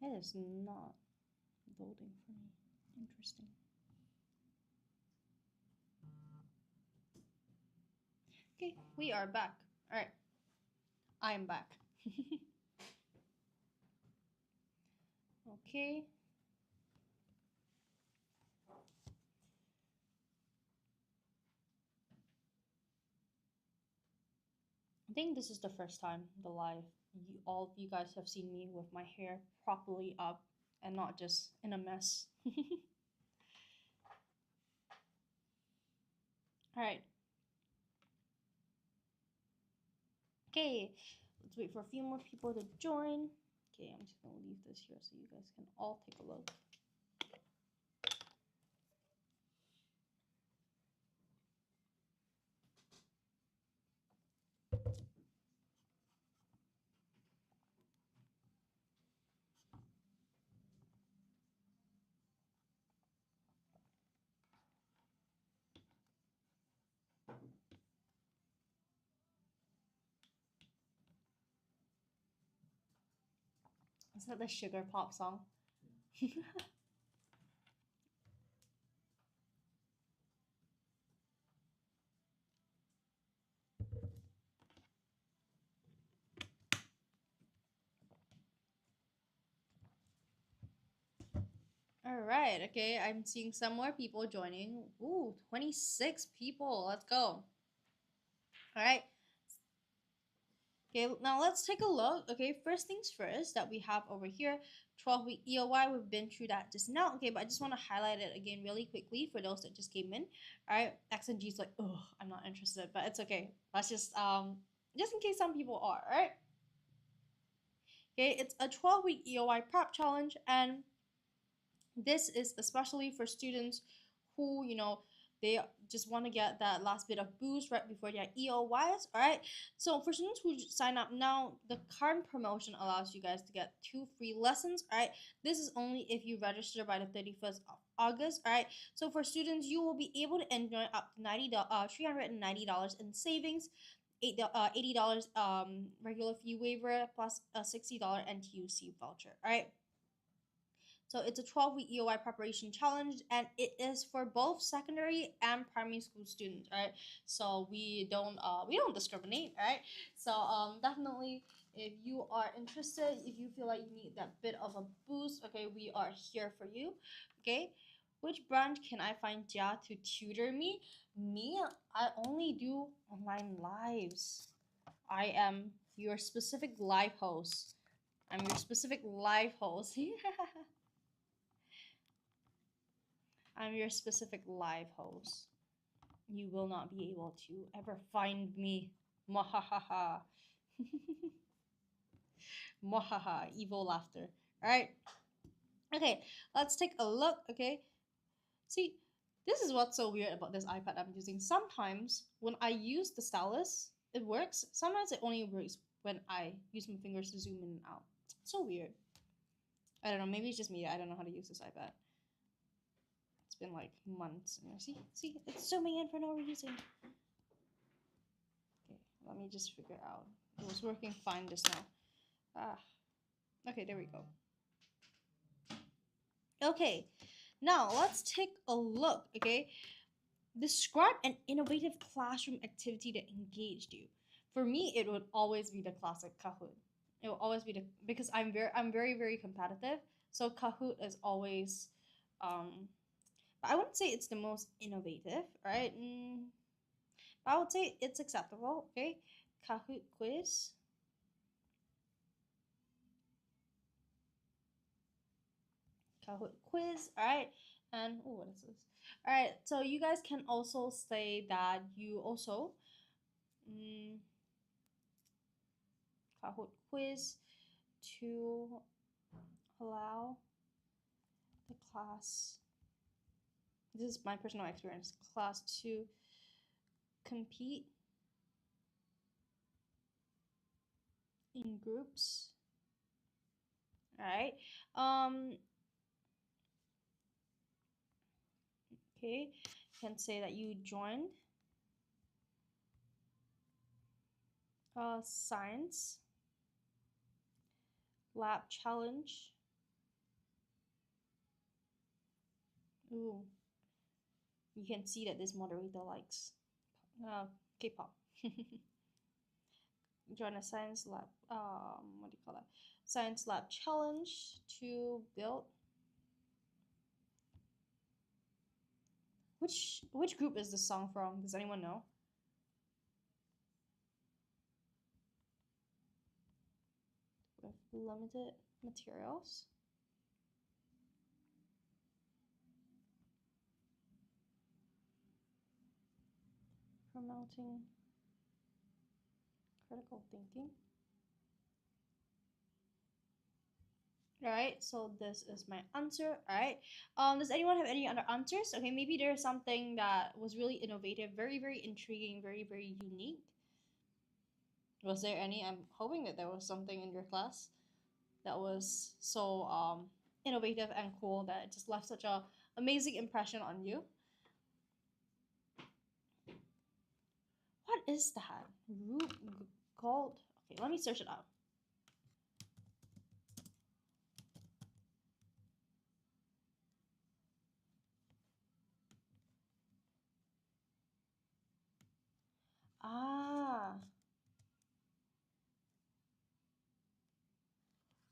It is not loading for me. Interesting. Okay, we are back. All right, I am back. Okay. I think this is the first time the live all of you guys have seen me with my hair properly up and not just in a mess. All right. Okay, let's wait for a few more people to join. Okay, I'm just gonna leave this here so you guys can all take a look. Is that the sugar pop song? All right, okay, I'm seeing some more people joining. Ooh, 26 people. Let's go. All right. Okay, now let's take a look. Okay, first things first that we have over here, 12-week EOY. We've been through that just now. Okay, but I just want to highlight it again really quickly for those that just came in. All right, X and G's like, oh, I'm not interested, but it's okay. Let's just in case some people are. All right. Okay, it's a 12-week EOY prep challenge, and this is especially for students who, they just want to get that last bit of boost right before their EOYs. All right. So for students who sign up now, the current promotion allows you guys to get 2 free lessons. All right. This is only if you register by the 31st of August. All right. So for students, you will be able to enjoy up to $390 in savings. $80 regular fee waiver plus a $60 NTUC voucher. All right. So it's a 12-week EOY preparation challenge, and it is for both secondary and primary school students. All right. So we don't discriminate. All right. So definitely, if you are interested, if you feel like you need that bit of a boost, okay, we are here for you. Okay. Which branch can I find Jia to tutor me? Me, I only do online lives. I am your specific live host. I'm your specific live host. I'm your specific live host. You will not be able to ever find me. Mwahaha. Mwahaha. Evil laughter. Alright. Okay, let's take a look. Okay. See, this is what's so weird about this iPad I'm using. Sometimes when I use the stylus, it works. Sometimes it only works when I use my fingers to zoom in and out. It's so weird. I don't know. Maybe it's just me. I don't know how to use this iPad. Been like months. And see, it's zooming in for no reason. Okay, let me just figure out. It was working fine just now. Okay, there we go. Okay, now let's take a look. Okay, describe an innovative classroom activity that engaged you. For me, it would always be the classic Kahoot. It will always be because I'm very competitive. So Kahoot is always I wouldn't say it's the most innovative, right? But I would say it's acceptable. Okay, Kahoot quiz. Kahoot quiz. All right, and what is this? All right, so you guys can also say that you also Kahoot quiz to allow the class. This is my personal experience. Class to compete in groups. All right. Okay. You can say that you joined science lab challenge Ooh, you can see that this moderator likes K-pop. Join a science lab. What do you call that? Science lab challenge to build. Which group is this song from? Does anyone know? With limited materials. Promoting critical thinking. Alright, so this is my answer. Alright. Does anyone have any other answers? Okay, maybe there's something that was really innovative, very, very intriguing, very, very unique. Was there any? I'm hoping that there was something in your class that was so innovative and cool that it just left such a amazing impression on you. What is that? Root gold. Okay, let me search it out. Ah.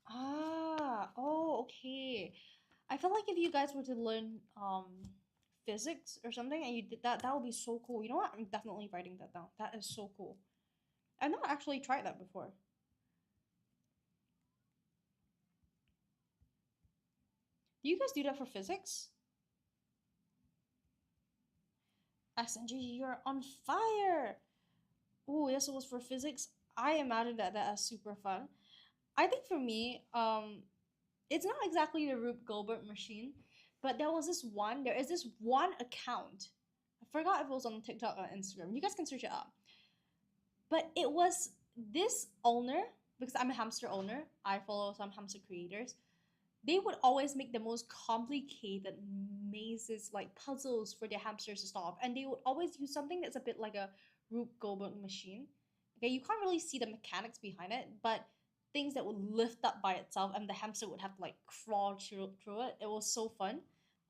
Ah. Oh, okay. I feel like if you guys were to learn physics or something and you did that, that would be so cool. You know what? I'm definitely writing that down. That is so cool. I've not actually tried that before. Do you guys do that for physics? SNG, you're on fire. Oh, yes, it was for physics. I imagine that that is super fun. I think for me, it's not exactly the Rube Goldberg machine, but there is this one account. I forgot if it was on TikTok or Instagram. You guys can search it up. But it was this owner, because I'm a hamster owner, I follow some hamster creators. They would always make the most complicated mazes, like puzzles for their hamsters to solve. And they would always use something that's a bit like a Rube Goldberg machine. Okay, you can't really see the mechanics behind it, but things that would lift up by itself and the hamster would have to like crawl through it. It was so fun.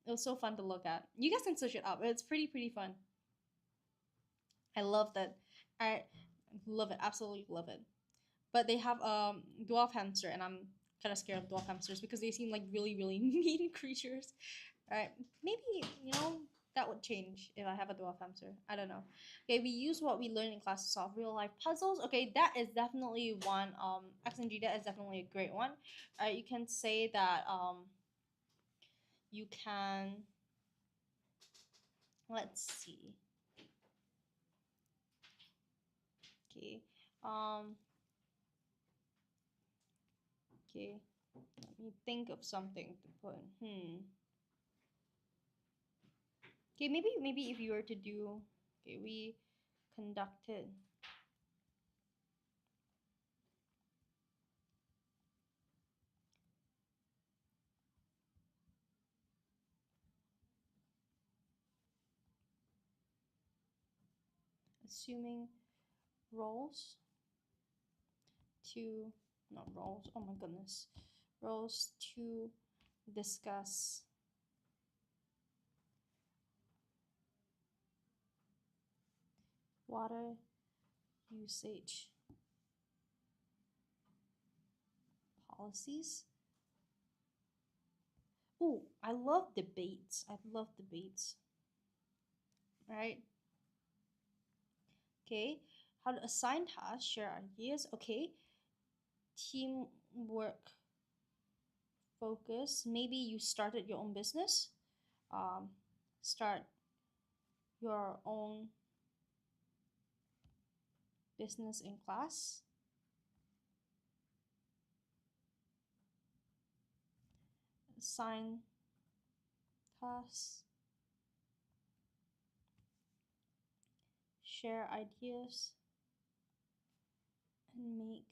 It was so fun to look at. You guys can search it up. It's pretty fun. I love that. I love it. Absolutely love it. But they have dwarf hamster, and I'm kind of scared of dwarf hamsters because they seem like really mean creatures. Right? Maybe that would change if I have a dwarf hamster. I don't know. Okay, we use what we learned in class to solve real life puzzles. Okay, that is definitely one. X and G, that is definitely a great one. Alright, you can say that you can. Let's see. Okay. Okay. Let me think of something to put. Okay, maybe if you were to do, okay, we conducted assuming roles to, not roles, oh my goodness, roles to discuss water usage policies. Oh, I love debates. I love debates. Right? Okay. How to assign tasks, share ideas. Okay. Teamwork focus. Maybe you started your own business. Start your own business in class. Assign tasks. Share ideas. And make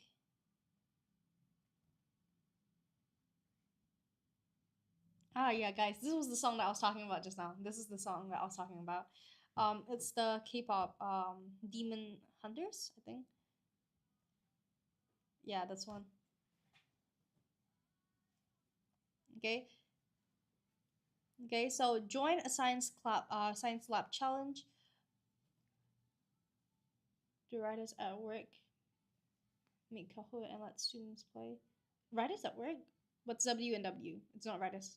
yeah, guys, this was the song that I was talking about just now. This is the song that I was talking about. It's the K-pop Demon Hunters, I think. Yeah, that's one. Okay. Okay, so join a science lab challenge. Do writers at work make Kahoot and let students play? Writers at work? What's W and W? It's not writers.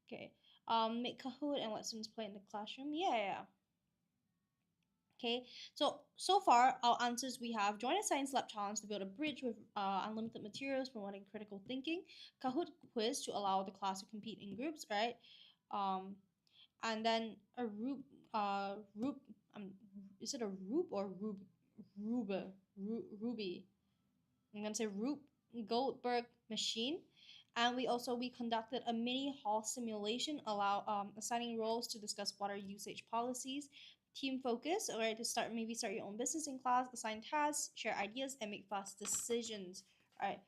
Okay. Make Kahoot and let students play in the classroom. Yeah, yeah, yeah. Okay, so far our answers we have: join a science lab challenge to build a bridge with unlimited materials promoting critical thinking, Kahoot quiz to allow the class to compete in groups, right? Um, and then a Rube, um, is it a Rube or Ruby? I'm gonna say Rube Goldberg machine. And we conducted a mini hall simulation, assigning roles to discuss water usage policies, team focus, all right, to start your own business in class, assign tasks, share ideas, and make fast decisions. All right.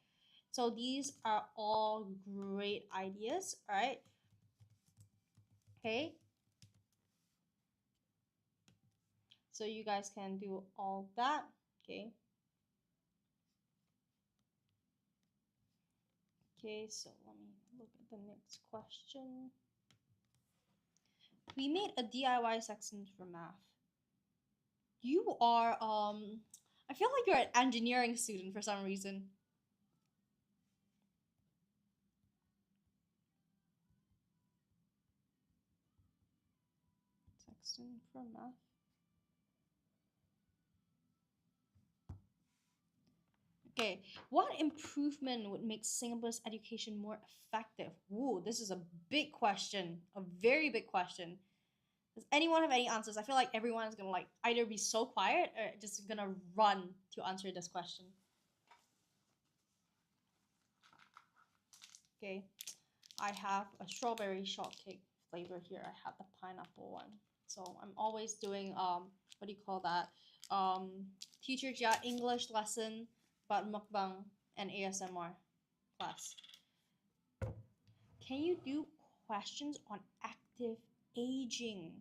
So these are all great ideas. All right. Okay. So you guys can do all that. Okay. Okay, so let me look at the next question. We made a DIY section for math. You are I feel like you're an engineering student for some reason. Section for math. Okay, what improvement would make Singapore's education more effective? Ooh, this is a big question, a very big question. Does anyone have any answers? I feel like everyone is gonna like either be so quiet or just gonna run to answer this question. Okay, I have a strawberry shortcake flavor here. I have the pineapple one. So I'm always doing what do you call that? Teacher Jia English lesson, but mukbang and ASMR class. Can you do questions on active aging?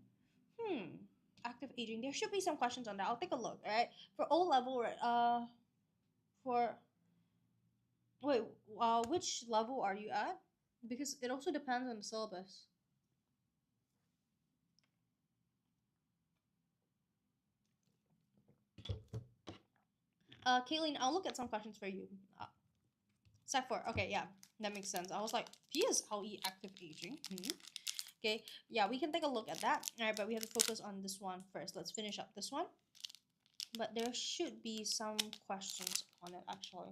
Active aging. There should be some questions on that. I'll take a look. All right. For O level, right? For wait, which level are you at? Because it also depends on the syllabus. Caitlin, I'll look at some questions for you. Sec 4. Okay, yeah, that makes sense. I was like, PSLE active aging. Okay, yeah, we can take a look at that. All right, but we have to focus on this one first. Let's finish up this one. But there should be some questions on it, actually.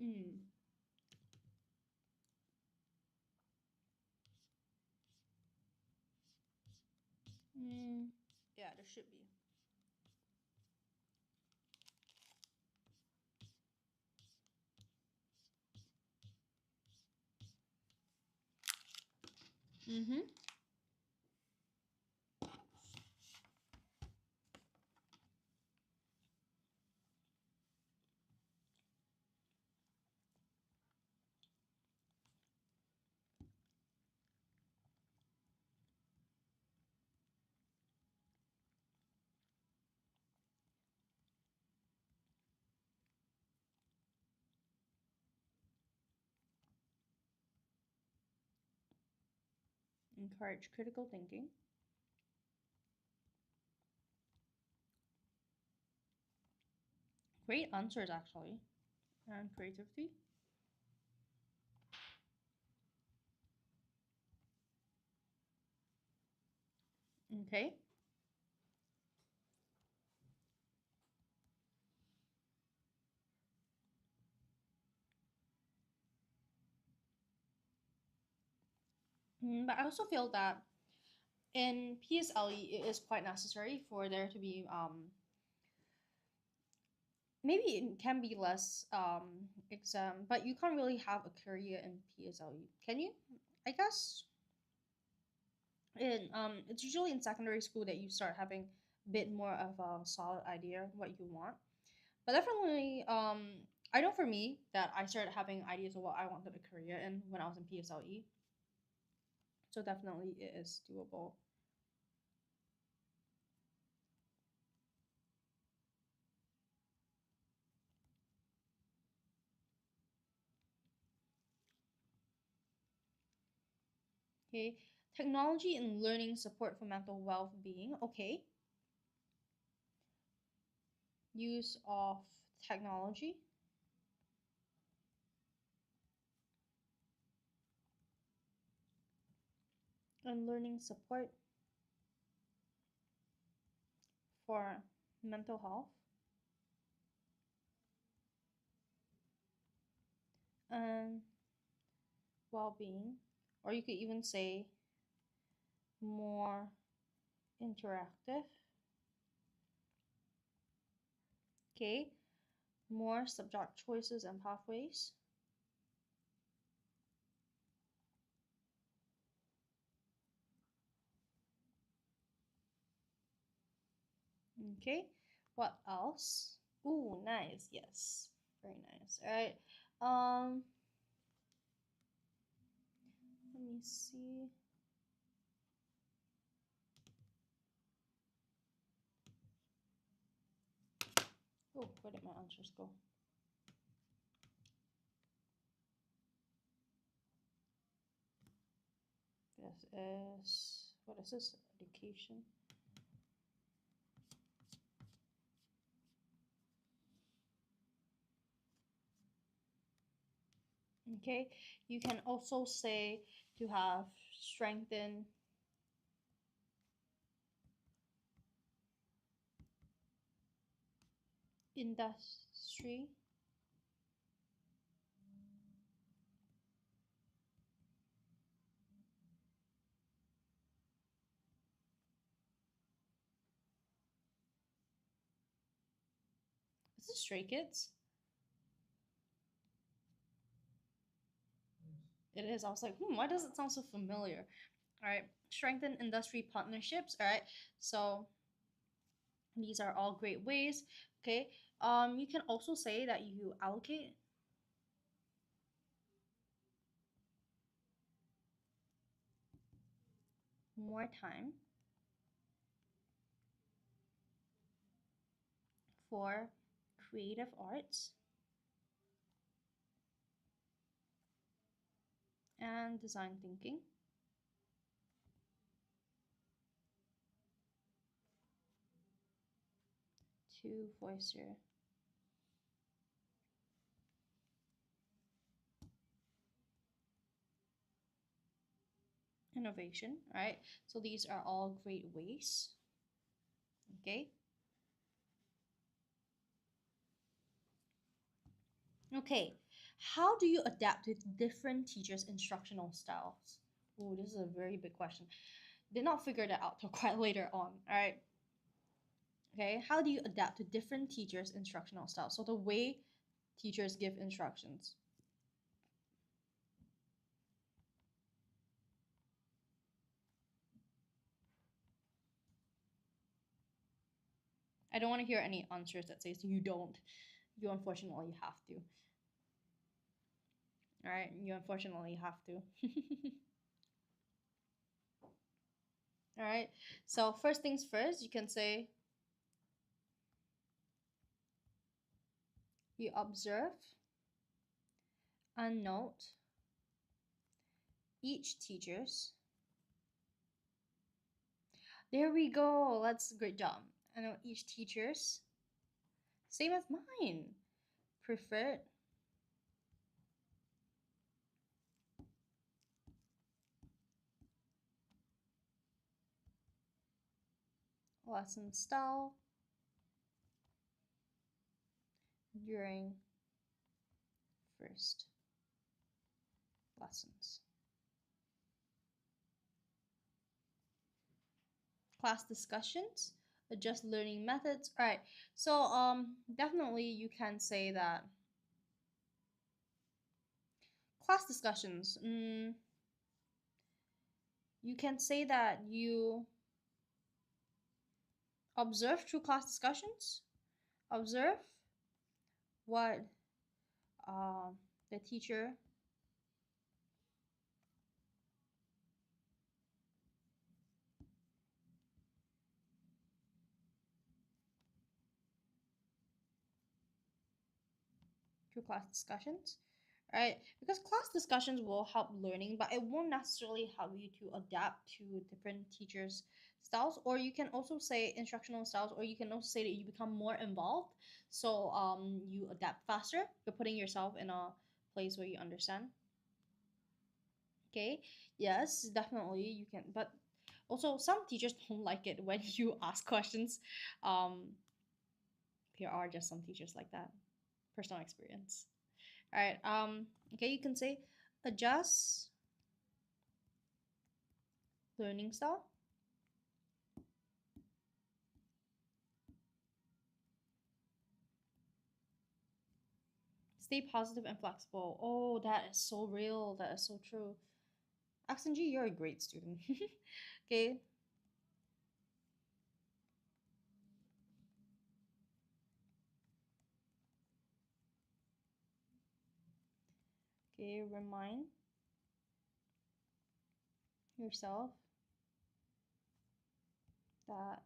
Mm. Yeah, there should be. Mm-hmm. Encourage critical thinking. Great answers, actually. And creativity. Okay. But I also feel that in PSLE, it is quite necessary for there to be maybe it can be less exam, but you can't really have a career in PSLE, can you? I guess it's usually in secondary school that you start having a bit more of a solid idea of what you want. But definitely, I know for me that I started having ideas of what I wanted a career in when I was in PSLE. So definitely, it is doable. Okay, technology and learning support for mental well-being. Okay, use of technology and learning support for mental health and well-being, or you could even say more interactive. Okay, more subject choices and pathways. Okay, what else? Ooh, nice. Yes, very nice. All right. Let me see. Oh, where did my answers go? This is, what is this? Education. Okay, you can also say to have strengthen industry Is this Stray Kids? It is. I was like, why does it sound so familiar? All right, strengthen industry partnerships. All right, so these are all great ways. Okay, you can also say that you allocate more time for creative arts and design thinking. To foster innovation. All right, so these are all great ways. Okay. Okay, how do you adapt to different teachers' instructional styles? Oh, this is a very big question. Did not figure that out till quite later on. All right. Okay, how do you adapt to different teachers' instructional styles? So the way teachers give instructions. I don't want to hear any answers that says you don't. You unfortunately have to. All right, you unfortunately have to. All right. So first things first, you can say you observe and note each teacher's. There we go. That's a great job. I know each teacher's. Same as mine. Preferred lesson style during first lessons. Class discussions, adjust learning methods. All right. So definitely you can say that class discussions. You can say that you observe through class discussions. Observe what the teacher through class discussions. right? Because class discussions will help learning, but it won't necessarily help you to adapt to different teachers' styles. Or you can also say instructional styles, or you can also say that you become more involved, so you adapt faster. You're putting yourself in a place where you understand. Okay, yes, definitely you can, but also some teachers don't like it when you ask questions. Um, there are just some teachers like that. Personal experience. All right. Okay, you can say adjust learning style. Stay positive and flexible. Oh, that is so real. That is so true. Accent G, you're a great student. Okay. Okay, remind yourself that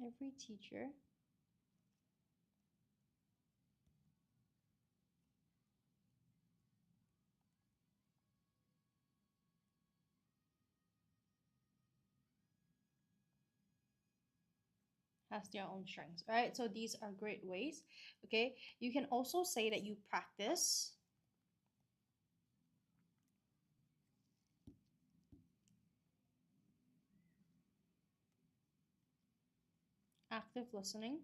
every teacher has their own strengths. All right. So these are great ways. Okay. You can also say that you practice active listening.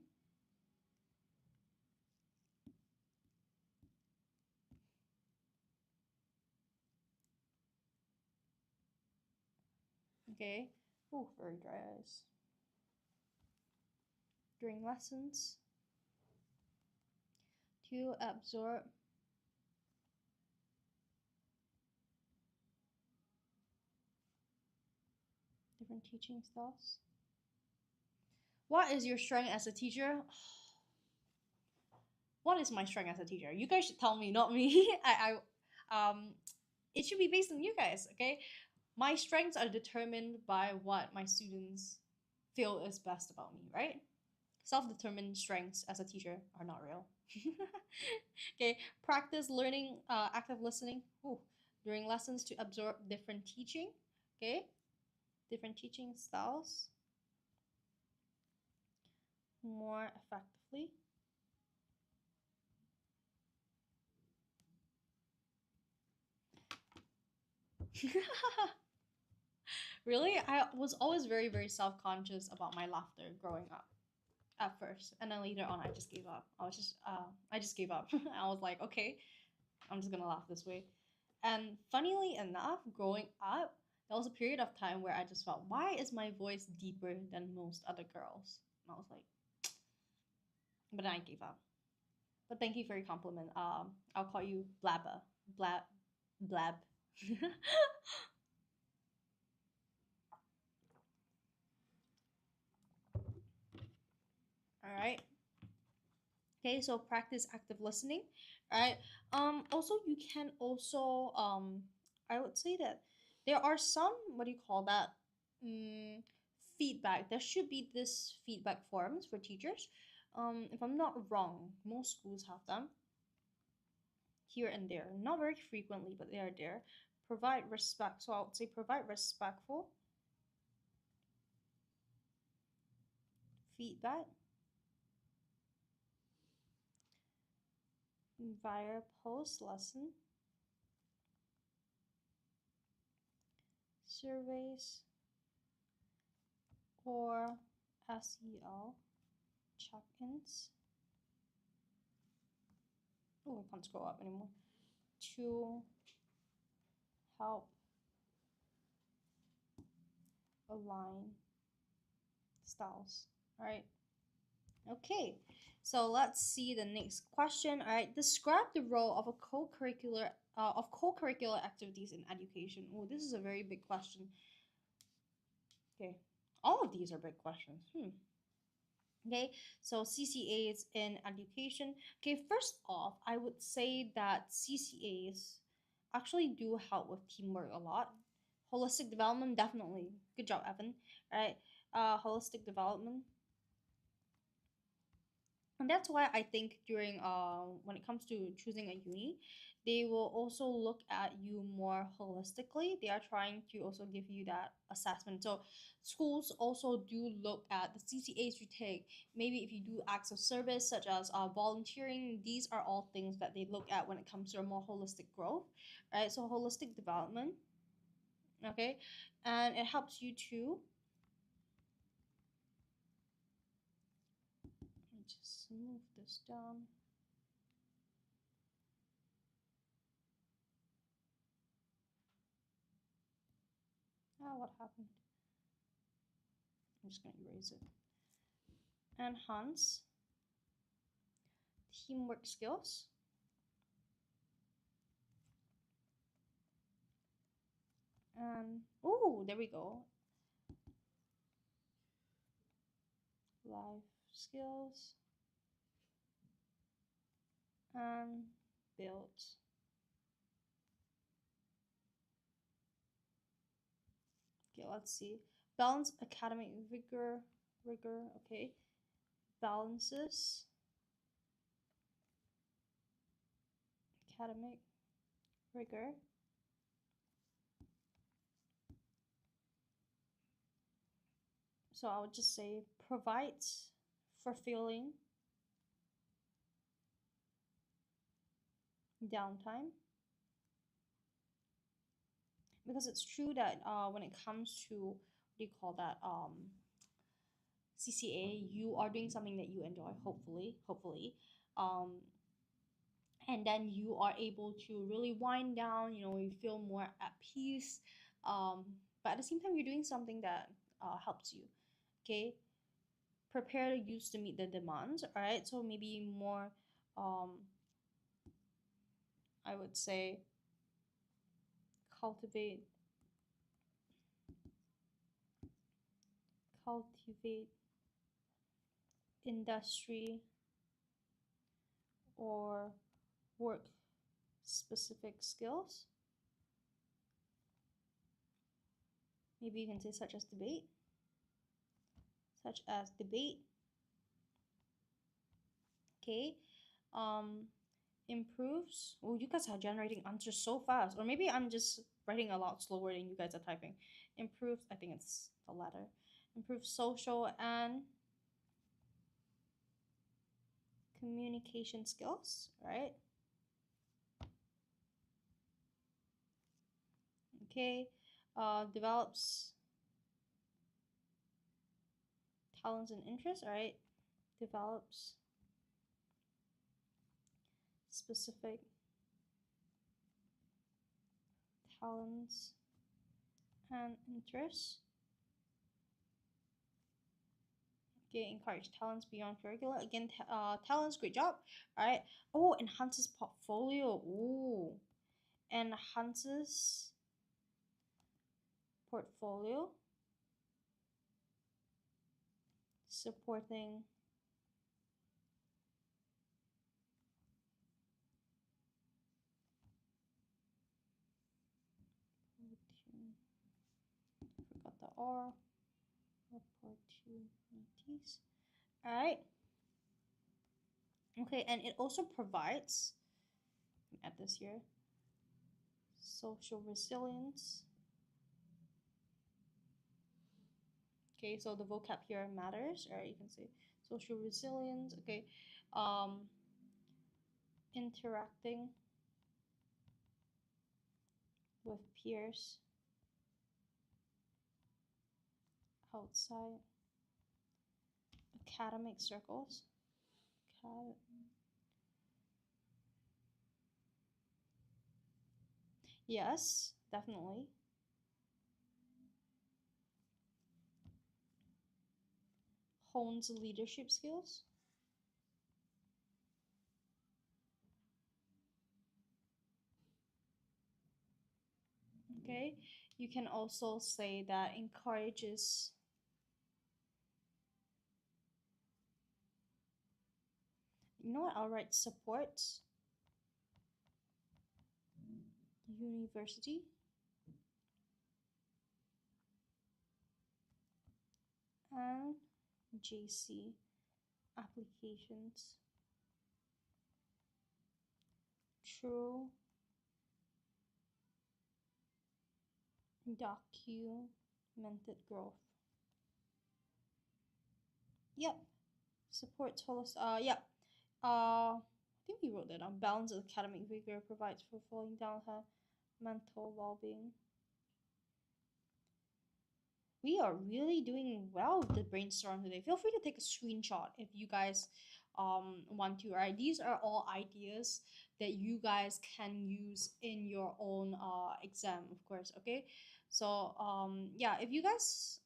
Okay. Oh, very dry eyes. During lessons to absorb different teaching styles. What is your strength as a teacher? What is my strength as a teacher? You guys should tell me, not me. It should be based on you guys, okay? My strengths are determined by what my students feel is best about me, right? Self-determined strengths as a teacher are not real. Okay, practice learning, active listening. Ooh, during lessons to absorb different teaching. Okay, different teaching styles more effectively. Really, I was always very, very self conscious about my laughter growing up at first, and then later on, I just gave up. I just gave up. I was like, okay, I'm just gonna laugh this way. And funnily enough, growing up, there was a period of time where I just felt, why is my voice deeper than most other girls? And I was like, but then I gave up. But thank you for your compliment. I'll call you Blabba, Blab, Blab. All right. Okay, so practice active listening. All right. Also, you can also I would say that there are some, what do you call that? Mm, feedback. There should be this feedback forums for teachers. If I'm not wrong, most schools have them here and there. Not very frequently, but they are there. Provide respect. So I would say provide respectful feedback via post lesson surveys or SEL check-ins. Oh, I can't scroll up anymore. To help align styles. All right. Okay. So let's see the next question. All right. Describe the role of a co-curricular of co-curricular activities in education. Oh, this is a very big question. Okay. All of these are big questions. Okay, so CCAs in education. Okay, first off, I would say that CCAs actually do help with teamwork a lot. Holistic development, definitely. Good job, Evan. All right, holistic development And that's why I think during when it comes to choosing a uni, they will also look at you more holistically. They are trying to also give you that assessment. So schools also do look at the CCAs you take. Maybe if you do acts of service such as volunteering, these are all things that they look at when it comes to a more holistic growth, right? So holistic development, okay, and it helps you to let me just move this down. What happened? I'm just gonna erase it. Enhance teamwork skills. And oh, there we go. Life skills and build. Okay, let's see. Balance academic rigor. Okay, balances academic rigor. So I would just say provides fulfilling downtime, because it's true that when it comes to what do you call that CCA, you are doing something that you enjoy, hopefully, um, and then you are able to really wind down. You know, you feel more at peace, but at the same time, you're doing something that helps you. Okay, prepare to use to meet the demands. All right, so maybe more, I would say, cultivate cultivate industry or work specific skills. Maybe you can say such as debate. Okay, um, improves. Oh, you guys are generating answers so fast, or maybe I'm just writing a lot slower than you guys are typing. Improves. I think it's the latter. Improves social and communication skills. Right. Okay. Develops talents and interests. All right. Develops specific talents and interests. Okay, encourage talents beyond curricular. Again, talents, great job. All right. Oh, enhances portfolio. Ooh, enhances portfolio, supporting forgot the R opportunities. All right. Okay, and it also provides, add this here, social resilience. Okay, so the vocab here matters. All right, you can say social resilience. Okay, interacting with peers outside academic circles. Yes, definitely. Hones leadership skills. Okay, you can also say that encourages you know what, I'll write supports university and JC applications, true documented growth. Yep. Supports yep. I think we wrote that down. Balance academic vigor provides for falling down her mental well-being. We are really doing well with the brainstorm today. Feel free to take a screenshot if you guys want to. Right, these are all ideas that you guys can use in your own exam, of course. Okay, so yeah, if you guys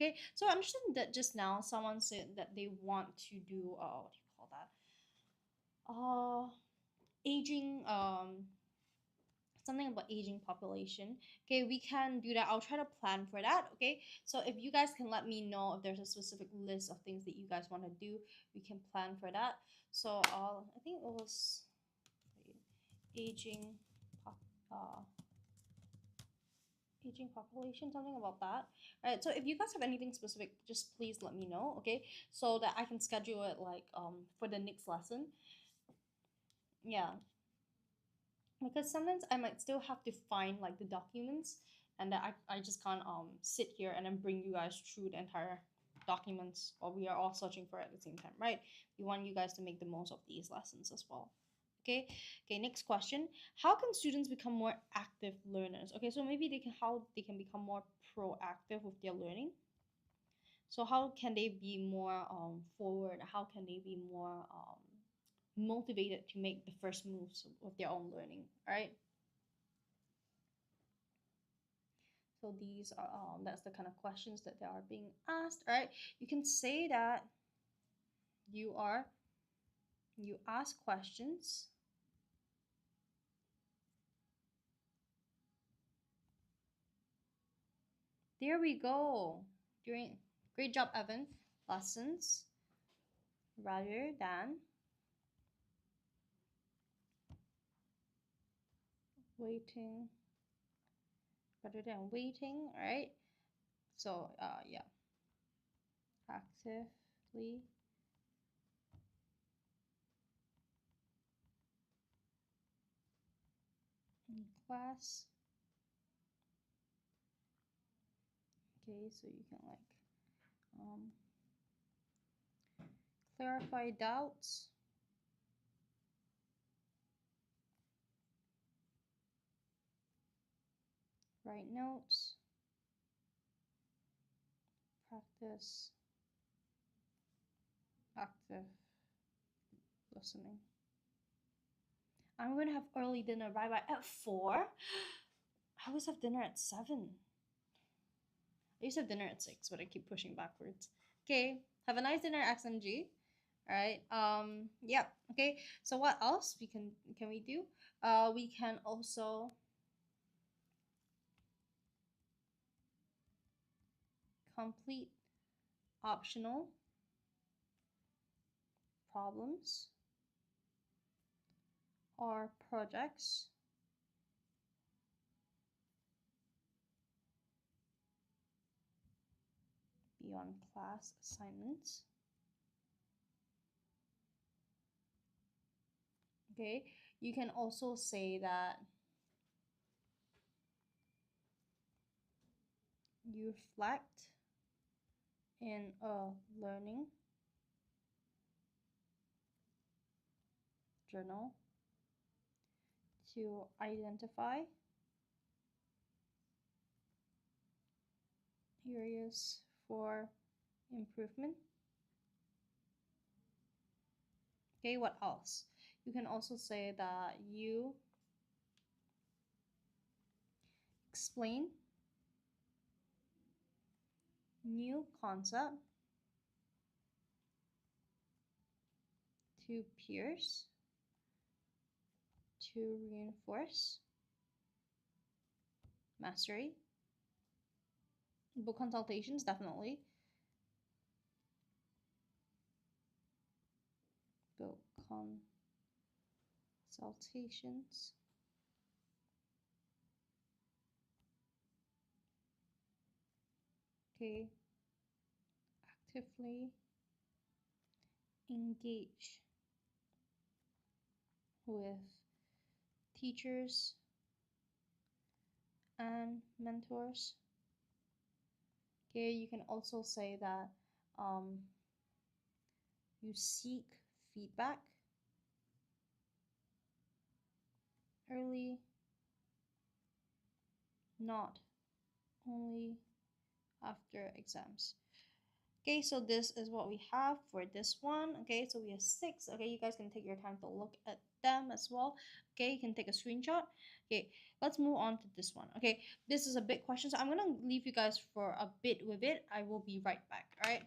okay, so I understand that just now someone said that they want to do what do you call that, aging, something about aging population. Okay, we can do that. I'll try to plan for that. Okay, so if you guys can let me know if there's a specific list of things that you guys want to do, we can plan for that. So I think it was aging aging population, something about that. All right, so if you guys have anything specific, just please let me know. Okay, so that I can schedule it like for the next lesson. Yeah, because sometimes I might still have to find like the documents, and that I just can't sit here and then bring you guys through the entire documents while we are all searching for it at the same time, right? We want you guys to make the most of these lessons as well. Okay, next question. How can students become more active learners? Okay, so maybe how they can become more proactive with their learning. So how can they be more forward? How can they be more motivated to make the first moves of their own learning, right? So these are that's the kind of questions that they are being asked. All right, you can say that you ask questions there we go during great job Evan lessons rather than waiting all right, so yeah, actively in class. Okay, so you can like clarify doubts, write notes, practice active listening. I'm gonna have early dinner. Bye bye at 4. I always have dinner at 7. I used to have dinner at 6, but I keep pushing backwards. Okay, have a nice dinner, XMG. All right. Yeah. Okay. So what else can we do? We can also complete optional problems or projects beyond class assignments. Okay, you can also say that you reflect in a learning journal to identify areas for improvement. Okay, what else? You can also say that you explain new concept to peers to reinforce mastery. Book consultations, definitely. Book consultations. Okay. Actively engage with teachers and mentors. Okay, you can also say that you seek feedback early, not only after exams. Okay, so this is what we have for this one. Okay, so we have 6. Okay, you guys can take your time to look at them as well. Okay, you can take a screenshot. Okay, let's move on to this one. Okay, this is a big question, so I'm gonna leave you guys for a bit with it. I will be right back. All right.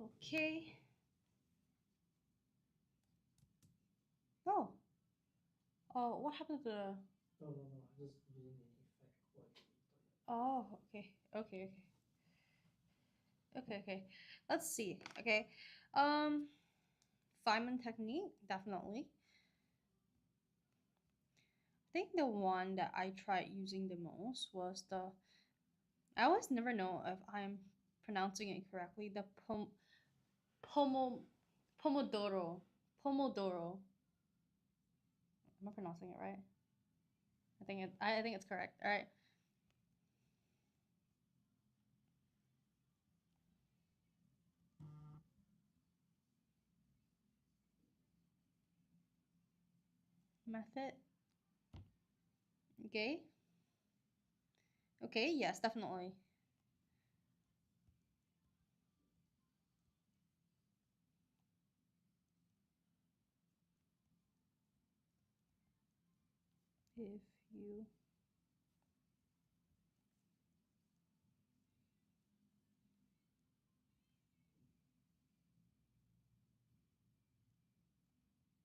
Okay. Oh. Oh, what happened to the... No, I'm just using an effect quite. Oh, okay. Okay. Let's see. Okay. Feynman technique, definitely. I think the one that I tried using the most was the... I always never know if I'm pronouncing it correctly. The pomo pomodoro. Pomodoro. Am I pronouncing it right? I think it's correct. All right. Method. Okay. Okay, yes, definitely. If you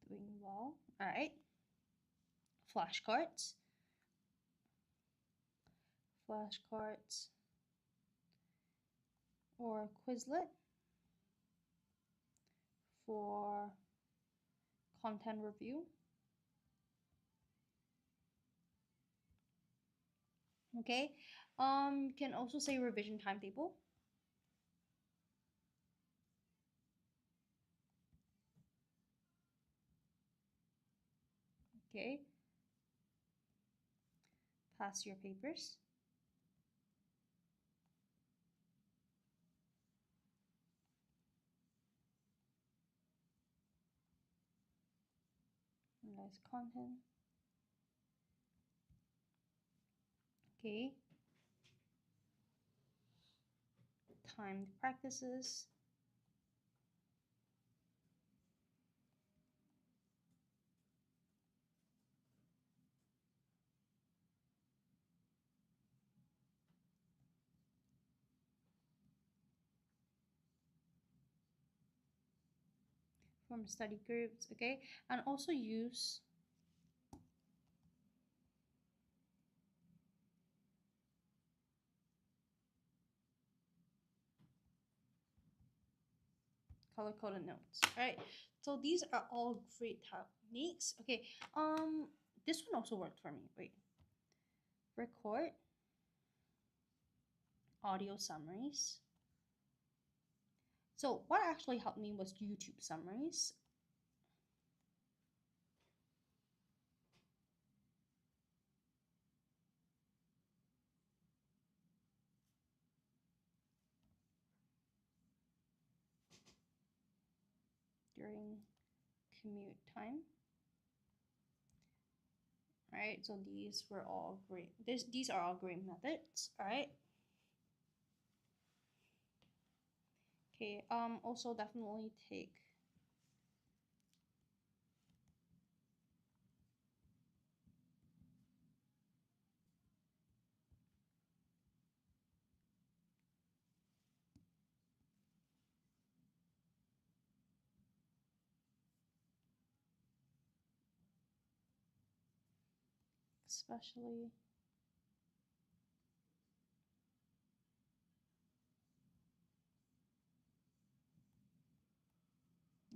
doing well. All right. Flashcards. Flashcards. Or Quizlet for content review. Okay. You can also say revision timetable. Okay. Pass your papers. Nice content. Okay. Timed practices. From study groups. Okay. And also use color coded notes. All right. So these are all great techniques. Okay. This one also worked for me. Wait. Record audio summaries. So what actually helped me was YouTube summaries. During commute time. All right, so these were all great. These are all great methods. All right. Okay. Also definitely take especially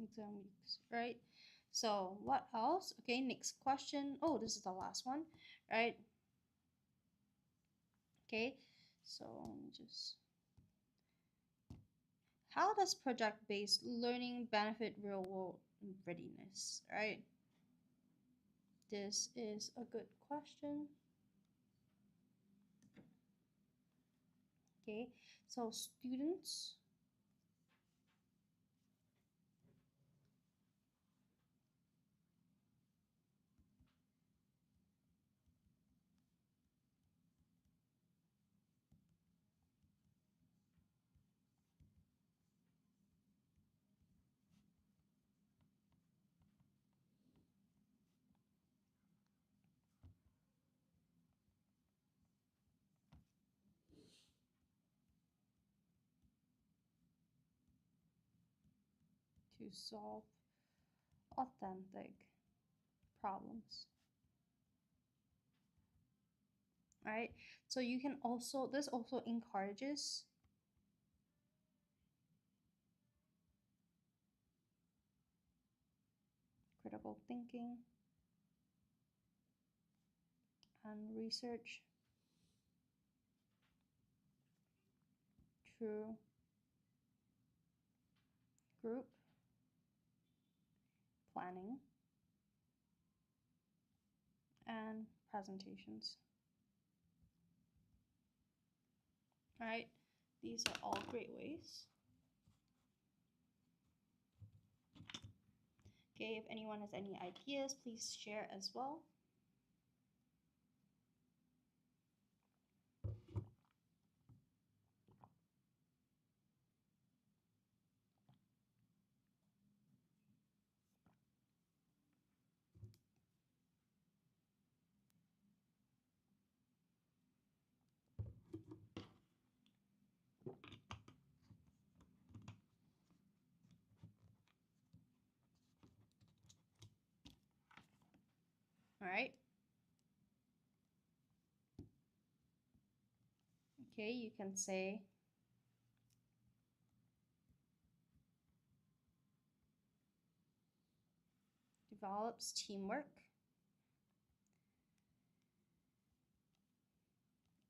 exam weeks, right? So what else? Okay, next question. Oh, this is the last one, right? Okay, so just how does project-based learning benefit real-world readiness, right? This is a good question. Okay, so students to solve authentic problems. All right, so you can also, this also encourages critical thinking and research through group planning and presentations. All right, these are all great ways. Okay, if anyone has any ideas, please share as well. All right. Okay, you can say develops teamwork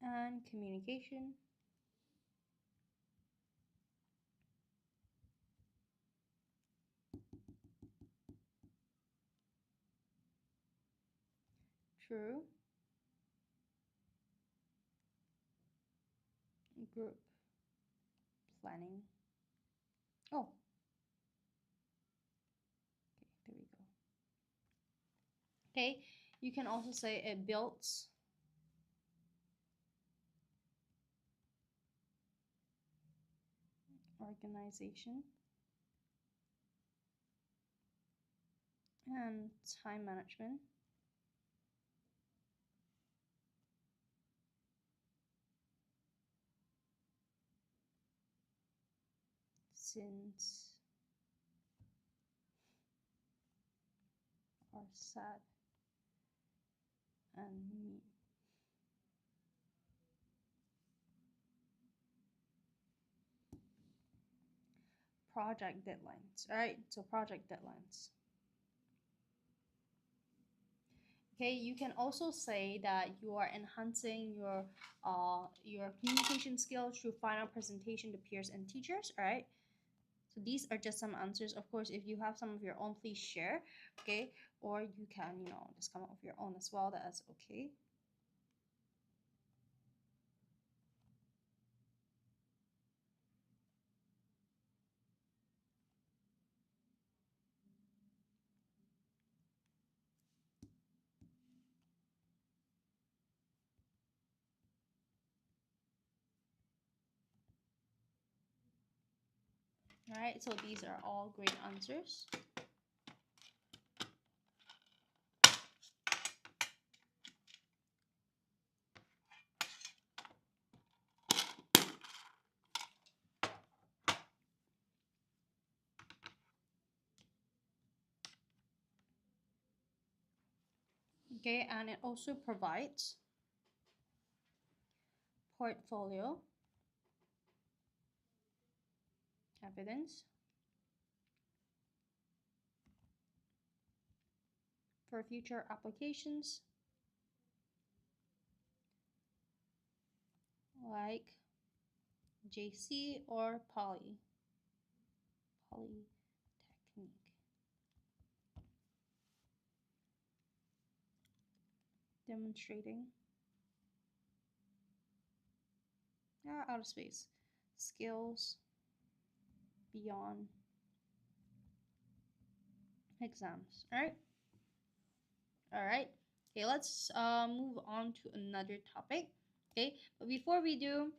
and communication through group planning. Oh, okay, there we go. Okay, you can also say it builds organization and time management since are sad and me. Project deadlines. All right, so project deadlines. Okay, you can also say that you are enhancing your communication skills through final presentation to peers and teachers. All right, so these are just some answers. Of course, if you have some of your own, please share. Okay, or you can, you know, just come up with your own as well. That's okay. All right, so these are all great answers. Okay, and it also provides portfolio evidence for future applications like JC or Polytechnic. Demonstrating outer space skills beyond exams. All right. All right. Okay, let's move on to another topic. Okay, but before we do,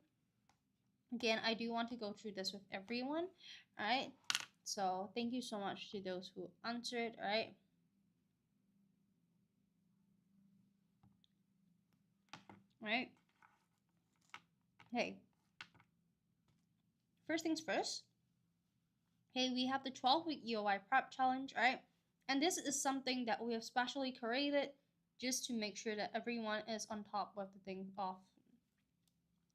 again, I do want to go through this with everyone. All right. So thank you so much to those who answered. All right. All right. Hey. First things first. Okay, we have the 12-week EOY prep challenge, right? And this is something that we have specially created just to make sure that everyone is on top of the thing of,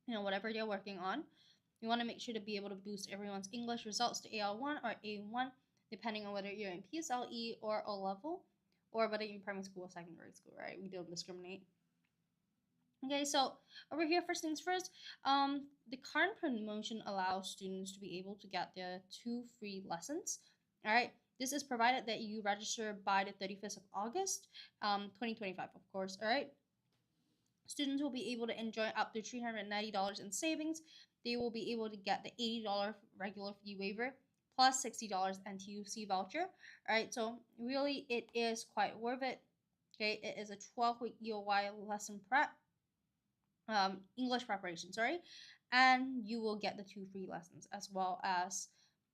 whatever they're working on. You want to make sure to be able to boost everyone's English results to AL1 or A1, depending on whether you're in PSLE or O level, or whether you're in primary school or secondary school, right? We don't discriminate. Okay, so over here, first things first, the current promotion allows students to be able to get their 2 free lessons. All right, this is provided that you register by the 31st of August, 2025, of course. All right, students will be able to enjoy up to $390 in savings. They will be able to get the $80 regular fee waiver plus $60 NTUC voucher. All right, so really it is quite worth it. Okay, it is a 12-week EOY lesson prep. English preparation, sorry, and you will get the 2 free lessons as well as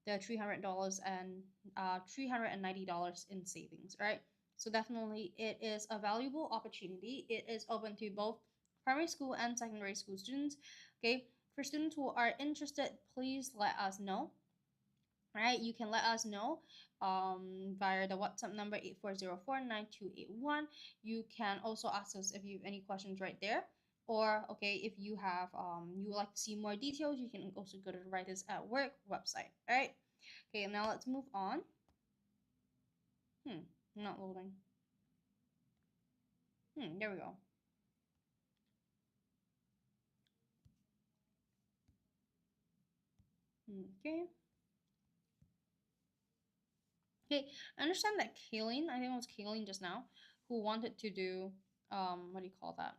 the $300 and $390 in savings, right? So definitely it is a valuable opportunity. It is open to both primary school and secondary school students. Okay, for students who are interested, please let us know. All right, you can let us know via the WhatsApp number 84049281. You can also ask us if you have any questions right there. Or, okay, if you have you would like to see more details, you can also go to the Writers at Work website. All right. Okay, now let's move on. Not loading. There we go. Okay. Okay, I understand that Kayleen, I think it was Kayleen just now, who wanted to do what do you call that?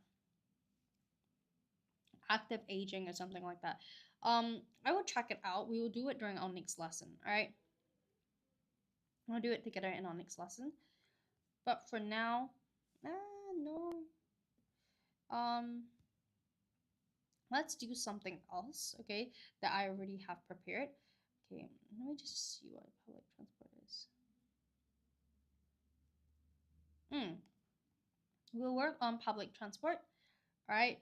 Active aging or something like that. I will check it out. We will do it during our next lesson. All right. We'll do it together in our next lesson. But for now, no. Let's do something else. Okay, that I already have prepared. Okay, let me just see what public transport is. We'll work on public transport. All right.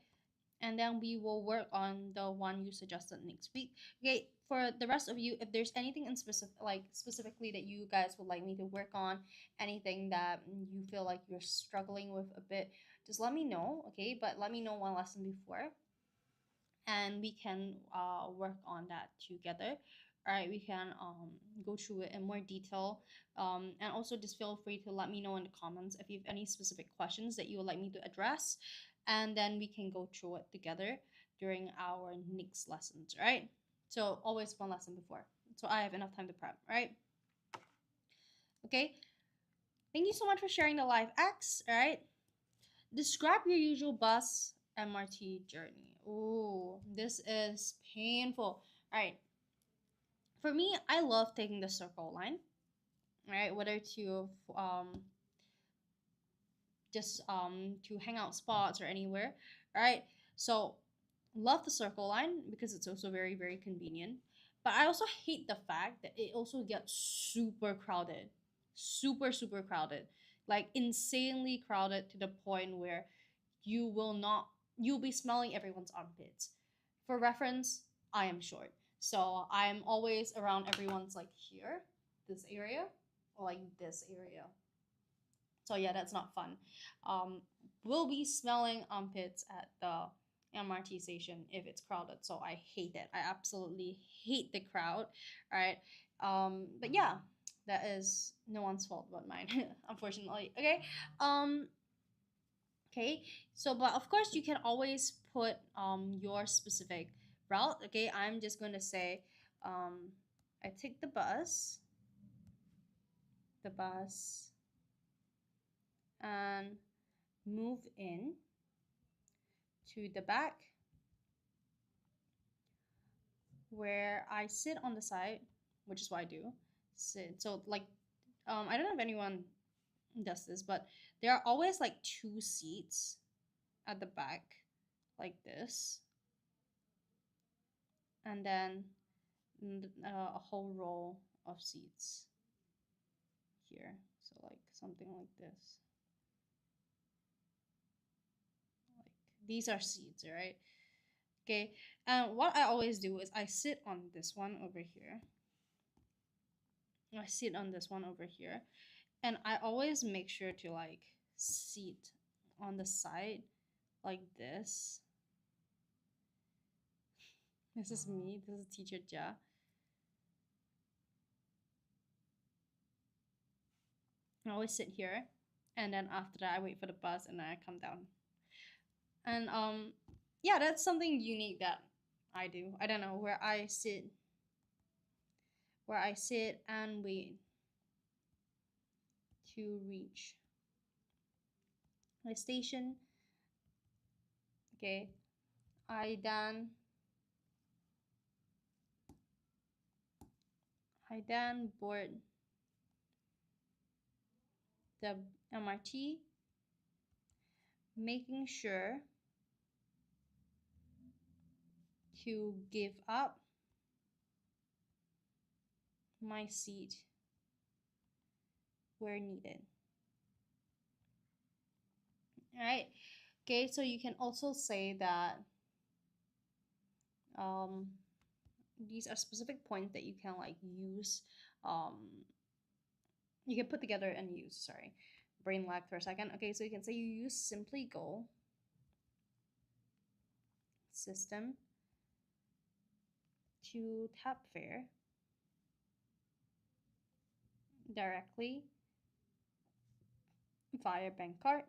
And then we will work on the one you suggested next week. Okay, for the rest of you, if there's anything in specifically that you guys would like me to work on, anything that you feel like you're struggling with a bit, just let me know. Okay, but let me know one lesson before, and we can work on that together. All right, we can go through it in more detail, and also just feel free to let me know in the comments if you have any specific questions that you would like me to address, and then we can go through it together during our next lessons. Right, so always one lesson before, so I have enough time to prep. Right, okay, thank you so much for sharing the live X. All right, describe your usual bus MRT journey. Oh, this is painful. All right, for me, I love taking the circle line. All right, whether to just to hang out spots or anywhere. All right, so love the circle line because it's also very very convenient. But I also hate the fact that it also gets super crowded, super crowded, like insanely crowded to the point where you'll be smelling everyone's armpits. For reference, I am short, so I'm always around everyone's like here, this area, or like this area. So yeah, that's not fun. We'll be smelling armpits at the MRT station if it's crowded. So I hate it. I absolutely hate the crowd. All right. But yeah, that is no one's fault but mine, unfortunately. Okay. Okay. So, but of course, you can always put your specific route. Okay. I'm just going to say, I take the bus, and move in to the back where I sit on the side, which is what I do. Sit. So like, I don't know if anyone does this, but there are always like 2 seats at the back, like this, and then a whole row of seats here. So like something like this. Like these are seats, right? Okay, and what I always do is I sit on this one over here. I sit on this one over here, and I always make sure to like sit on the side like this. This is me. This is teacher Jia. I always sit here, and then after that I wait for the bus and then I come down. And yeah, that's something unique that I do. I don't know, where I sit and wait to reach my station. Okay, I then board the MRT, making sure to give up my seat where needed. All right. Okay, so you can also say that these are specific points that you can like use. You can put together and use. Sorry, brain lag for a second. Okay, so you can say you use simply go system to tap fare directly via bank card.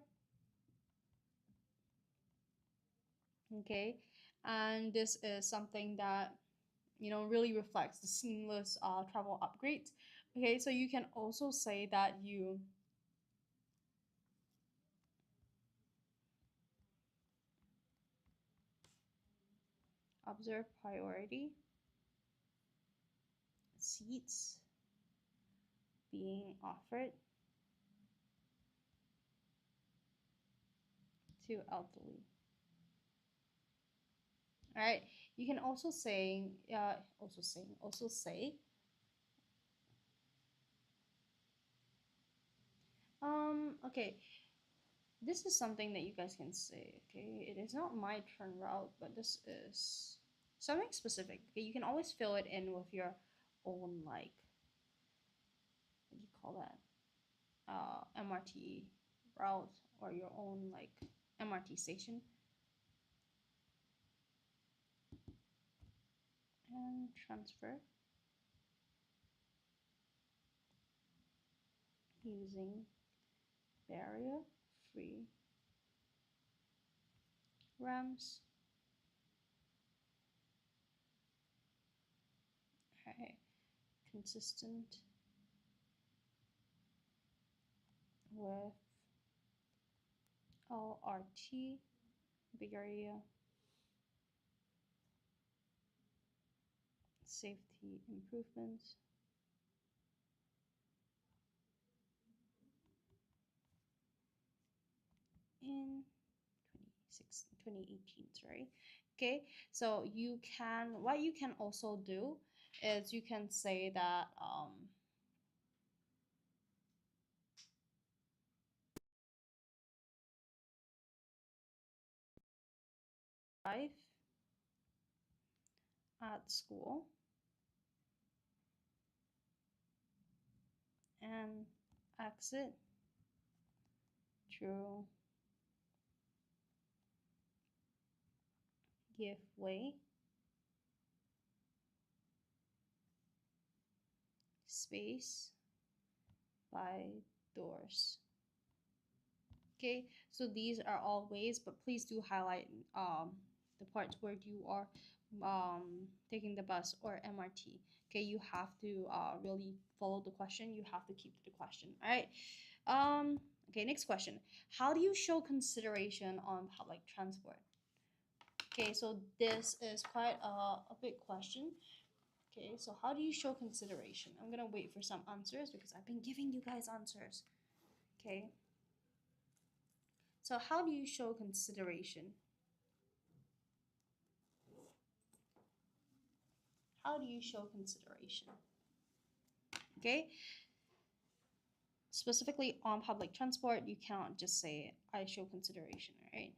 Okay, and this is something that really reflects the seamless travel upgrades. Okay, so you can also say that you observe priority seats being offered to elderly. All right, you can also say okay, this is something that you guys can say. Okay, it is not my turn route, but this is something specific. Okay, you can always fill it in with your own, like, what do you call that, MRT route, or your own like MRT station. And transfer using barrier free ramps. Okay, consistent with LRT barrier safety improvements. In 2018, sorry. Okay, so what you can also do is you can say that life at school and exit through give way space by doors. Okay, so these are all ways, but please do highlight the parts where you are taking the bus or MRT. Okay, you have to really follow the question. You have to keep to the question. All right. Okay, next question. How do you show consideration on public transport? Okay, so this is quite a big question. Okay, so how do you show consideration? I'm gonna wait for some answers because I've been giving you guys answers. Okay. So how do you show consideration? How do you show consideration? Okay. Specifically on public transport, you cannot just say, I show consideration, right?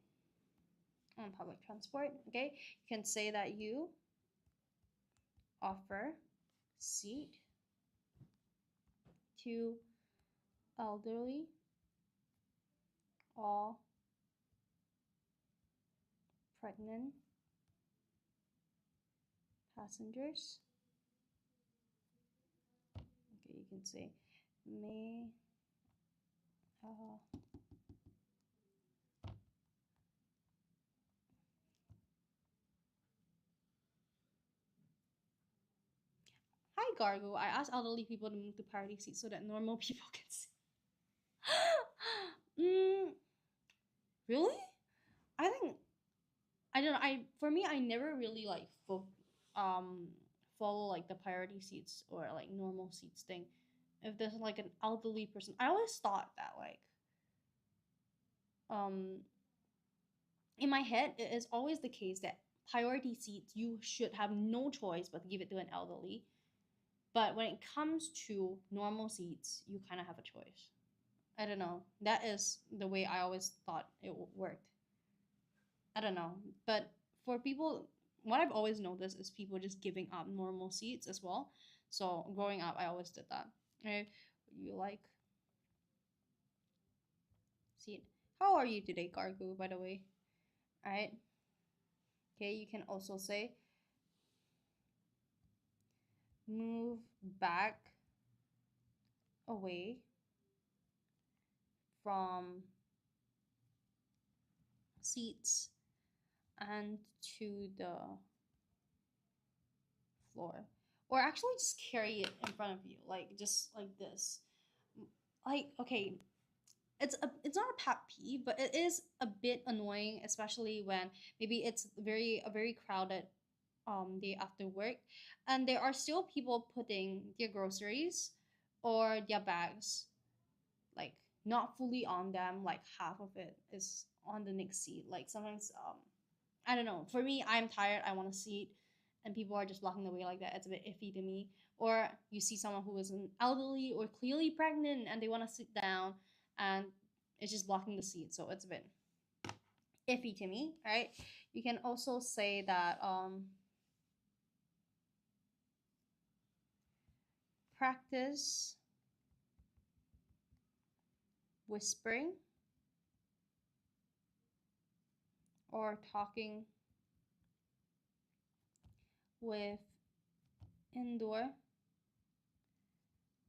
On public transport, okay? You can say that you offer seat to elderly, all pregnant passengers. Okay, you can say may Hi Gargo, I asked elderly people to move to priority seats so that normal people can sit. Really? I think I don't know. For me, I never really like follow like the priority seats or like normal seats thing. If there's like an elderly person, I always thought that like um in my head it is always the case that priority seats you should have no choice but to give it to an elderly. But when it comes to normal seats, you kind of have a choice. I don't know. That is the way I always thought it worked. I don't know. But for people, what I've always noticed is people just giving up normal seats as well. So growing up, I always did that. Okay, you like seat? How are you today, Gargu? By the way, all right. Okay, you can also say move back away from seats and to the floor, or actually just carry it in front of you, like just like this. Like, okay, it's not a pet peeve, but it is a bit annoying, especially when maybe it's a very crowded day after work, and there are still people putting their groceries or their bags like not fully on them, like half of it is on the next seat. Like sometimes I don't know. For me, I'm tired. I want a seat, and people are just blocking the way like that. It's a bit iffy to me. Or you see someone who is an elderly or clearly pregnant, and they want to sit down, and it's just blocking the seat. So it's a bit iffy to me, right? You can also say that practice whispering or talking with indoor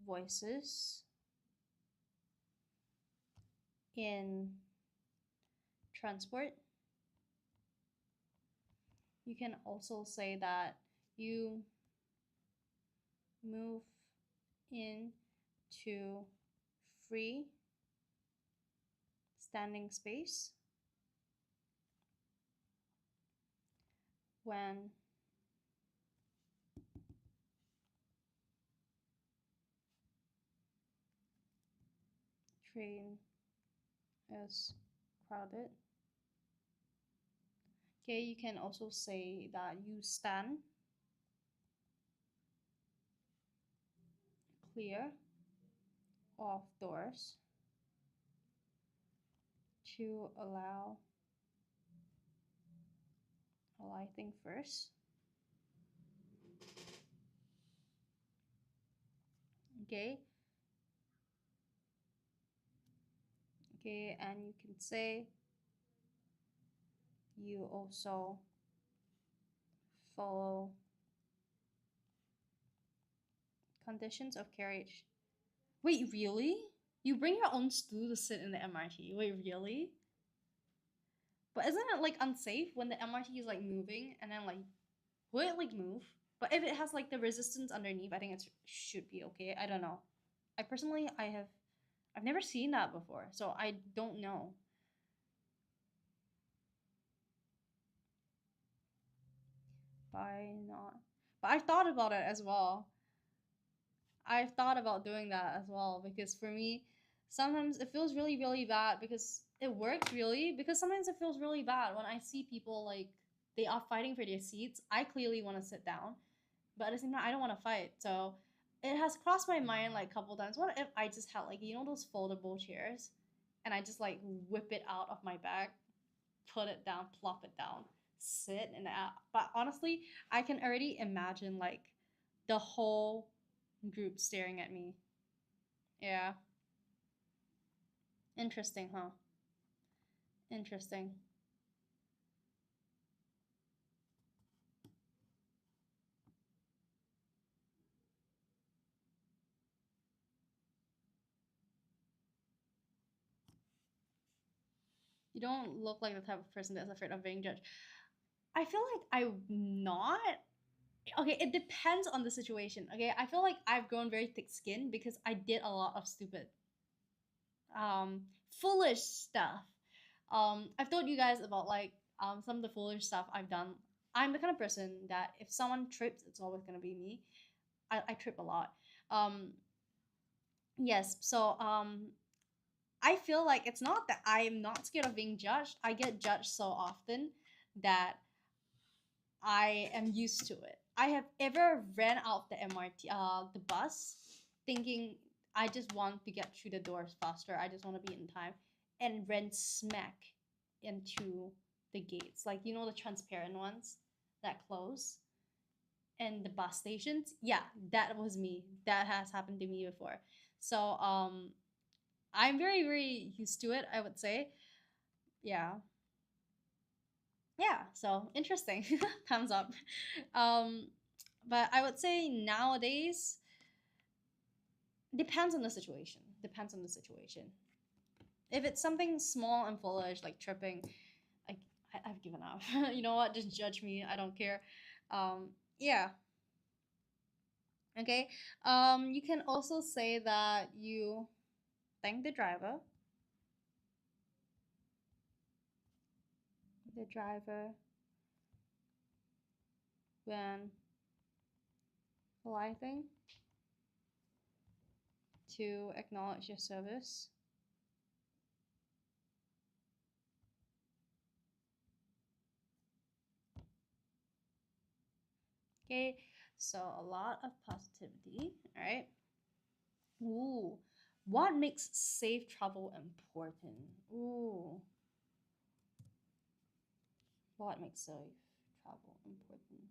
voices in transport. You can also say that you move into free standing space when train is crowded. Okay, you can also say that you stand clear of doors to allow alighting first. Okay. Okay, and you can say you also follow conditions of carriage. Wait, really? You bring your own stool to sit in the MRT? Wait, really? But isn't it like unsafe when the MRT is like moving and then like will it like move? But if it has like the resistance underneath, I think it should be okay. I don't know. I personally I've never seen that before, so I don't know. Why not? But I've thought about it as well. I've thought about doing that as well because for me, sometimes it feels really, really bad because it works really. Because sometimes it feels really bad when I see people like they are fighting for their seats. I clearly want to sit down, but at the same time, I don't want to fight. So it has crossed my mind like a couple times. What if I just had like those foldable chairs, and I just like whip it out of my bag, put it down, plop it down, sit and out. But honestly, I can already imagine like the whole group staring at me. Yeah. Interesting, huh? Interesting. You don't look like the type of person that's afraid of being judged. I feel like I'm not. Okay, it depends on the situation. Okay, I feel like I've grown very thick skinned because I did a lot of stupid, um, foolish stuff. I've told you guys about like some of the foolish stuff I've done. I'm the kind of person that if someone trips, it's always gonna be me. I trip a lot. Um, yes, so I feel like it's not that I am not scared of being judged. I get judged so often that I am used to it. I have ever ran out the the bus, thinking I just want to get through the doors faster. I just want to be in time, and ran smack into the gates, like you know the transparent ones that close, and the bus stations. Yeah, that was me. That has happened to me before. So I'm very used to it. I would say, yeah, yeah. So interesting. Thumbs up. Um, but I would say nowadays depends on the situation. Depends on the situation. If it's something small and foolish like tripping, I, I've given up. You know what? Just judge me. I don't care. Yeah. Okay. You can also say that you thank the driver. The driver when politely to acknowledge your service. Okay, so a lot of positivity. All right. Ooh, what makes safe travel important? Ooh, what makes safe travel important?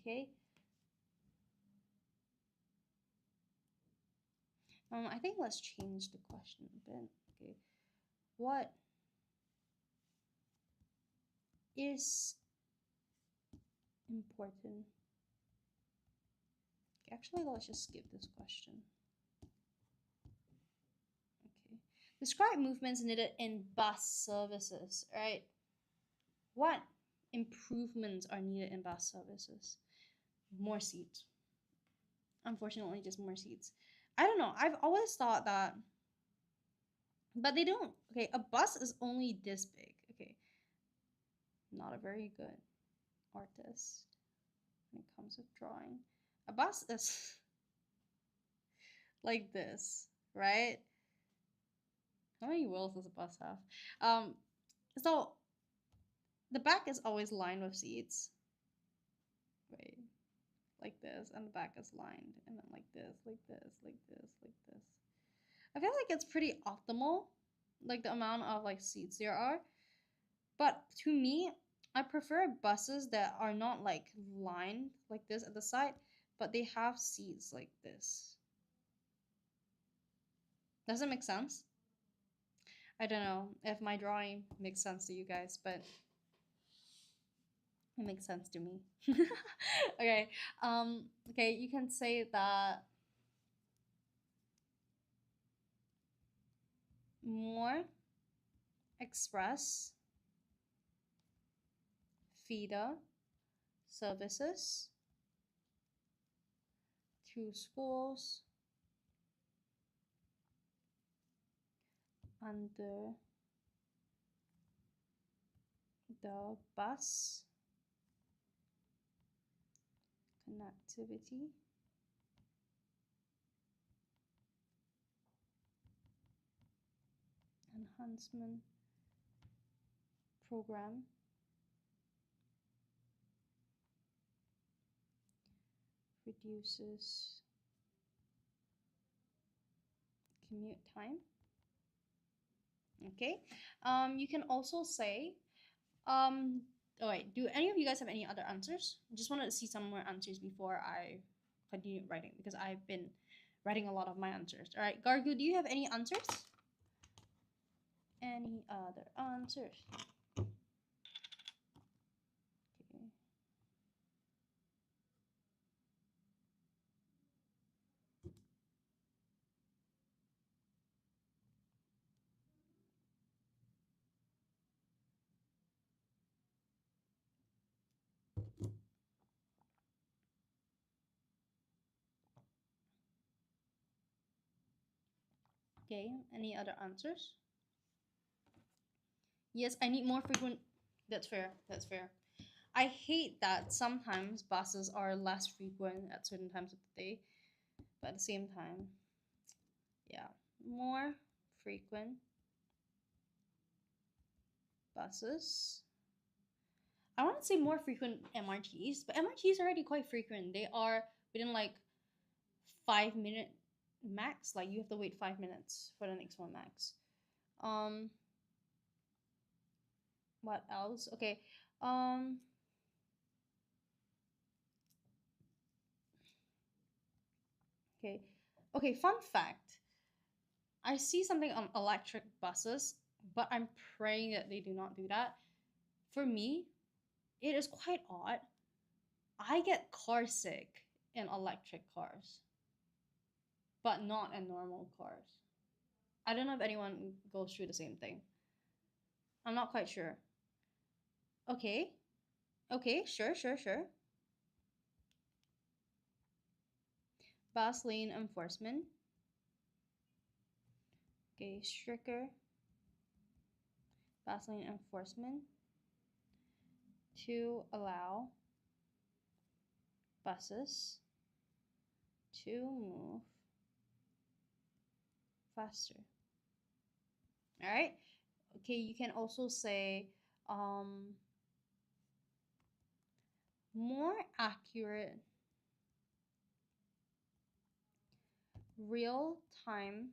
Okay. I think let's change the question a bit. Okay. What is important? Okay, actually, let's just skip this question. Okay. Describe movements needed in bus services. All right. What improvements are needed in bus services? More seats. Unfortunately, just more seats. I don't know. I've always thought that, but they don't. Okay, a bus is only this big. Okay, not a very good artist when it comes to drawing. A bus is like this, right? How many wheels does a bus have? So the back is always lined with seats. Wait, like this, and the back is lined, and then like this, like this, like this, like this. I feel like it's pretty optimal, like the amount of like seats there are. But to me, I prefer buses that are not like lined like this at the side, but they have seats like this. Does it make sense? I don't know if my drawing makes sense to you guys, but it makes sense to me. Okay. Okay, you can say that more express feeder services to schools under the bus connectivity enhancement program reduces commute time. Okay. You can also say Oh wait, do any of you guys have any other answers? I just wanted to see some more answers before I continue writing because I've been writing a lot of my answers. All right, Gargu, do you have any answers? Any other answers? Okay. Okay, any other answers? Yes, I need more frequent. That's fair. That's fair. I hate that sometimes buses are less frequent at certain times of the day, but at the same time, yeah, more frequent buses. I want to say more frequent MRTs, but MRTs are already quite frequent. They are within like 5 minute max. Like you have to wait 5 minutes for the next one max. Um, what else? Okay. Um, okay. Okay, fun fact. I see something on electric buses, but I'm praying that they do not do that. For me, it is quite odd. I get car sick in electric cars, but not in normal cars. I don't know if anyone goes through the same thing. I'm not quite sure. Okay. Okay, sure, sure, sure. Bus lane enforcement. Okay, stricter bus lane enforcement to allow buses to move faster. All right. Okay, you can also say more accurate real time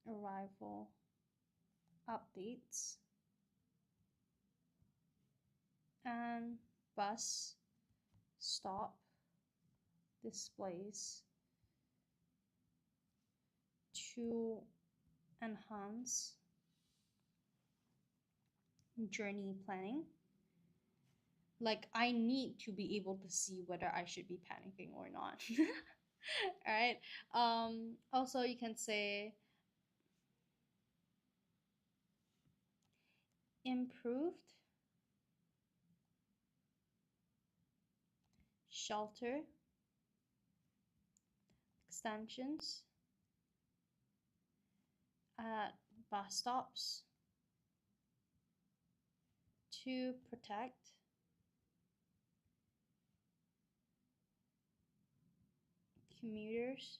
arrival updates and bus stop displays to enhance journey planning. Like I need to be able to see whether I should be panicking or not. All right. Also you can say improved shelter extensions at bus stops to protect commuters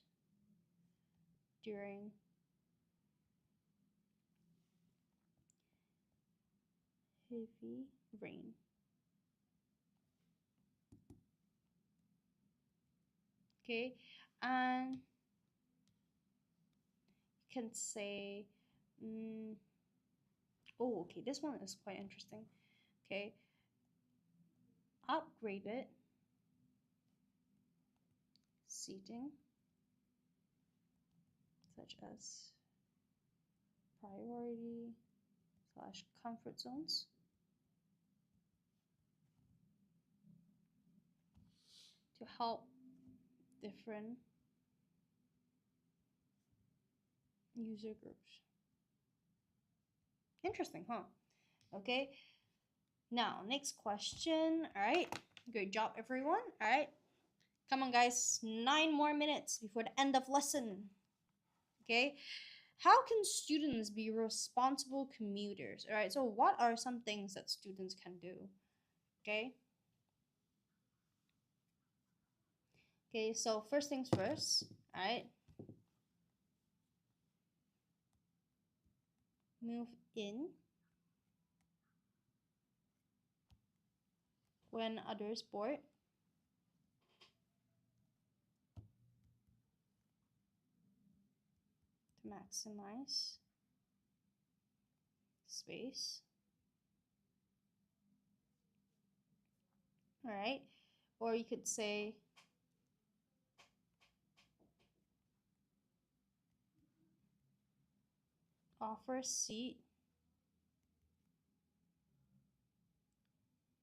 during heavy rain. Okay, and you can say, oh, okay, this one is quite interesting. Okay, upgraded seating, such as priority / comfort zones, to help different user groups. Interesting, huh? Okay, now next question. All right, good job, everyone. All right, come on, guys, 9 more minutes before the end of lesson. Okay, how can students be responsible commuters? All right, so what are some things that students can do? Okay. Okay, so first things first, all right. Move in when others board. To maximize space. All right, or you could say offer seat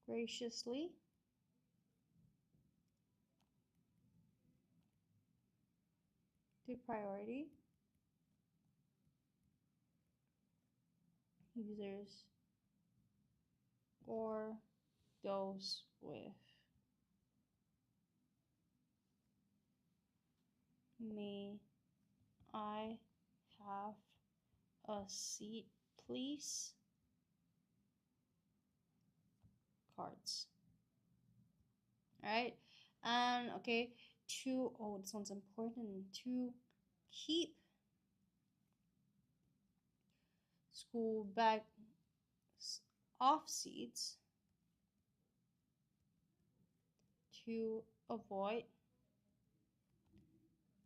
graciously to priority users or those with may I have a seat please cards. All right, and okay, this one's important, to keep school bags off seats to avoid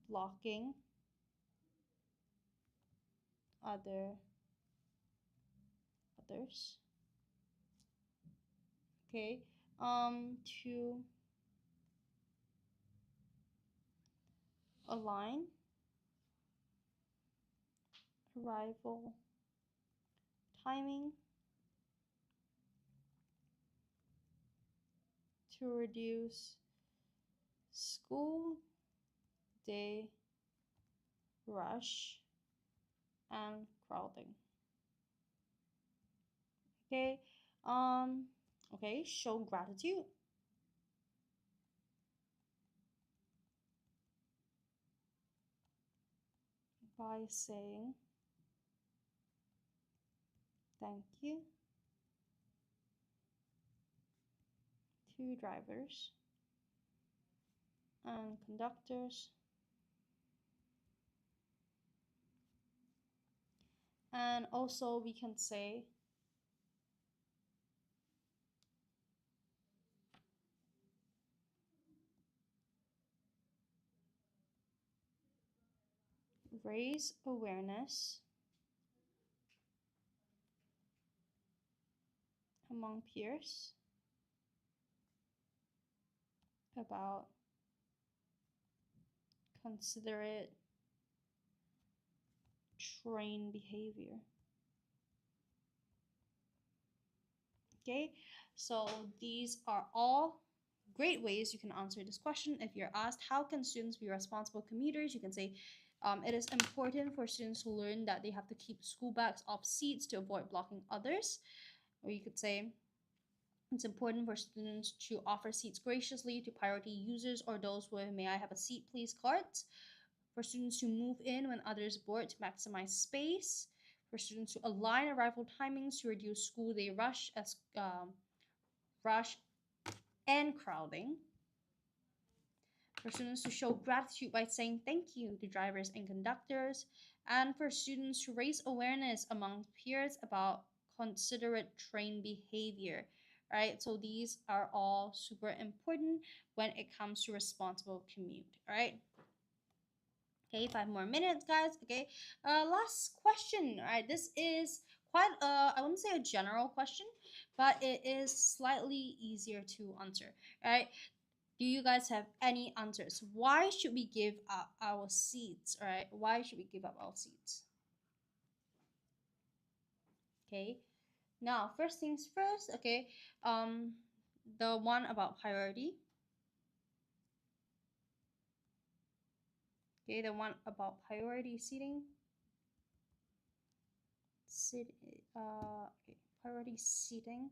blocking others. Okay, to align arrival timing to reduce school day rush and crowding. Okay, okay, show gratitude by saying thank you to drivers and conductors, and also we can say raise awareness among peers about considerate train behavior. Okay, so these are all great ways you can answer this question. If you're asked how can students be responsible commuters, you can say it is important for students to learn that they have to keep school bags off seats to avoid blocking others. Or you could say it's important for students to offer seats graciously to priority users or those with may I have a seat please cards. For students to move in when others board to maximize space. For students to align arrival timings to reduce school day rush and crowding. For students to show gratitude by saying thank you to drivers and conductors. And for students to raise awareness among peers about considerate train behavior. Right, so these are all super important when it comes to responsible commute. All right. Okay, 5 more minutes, guys. Okay, last question. All right, this is quite I wouldn't say a general question, but it is slightly easier to answer. All right, do you guys have any answers? Why should we give up our seats? All right, why should we give up our seats? Okay, now first things first. Okay, the one about priority. Okay, the one about priority seating. Okay, priority seating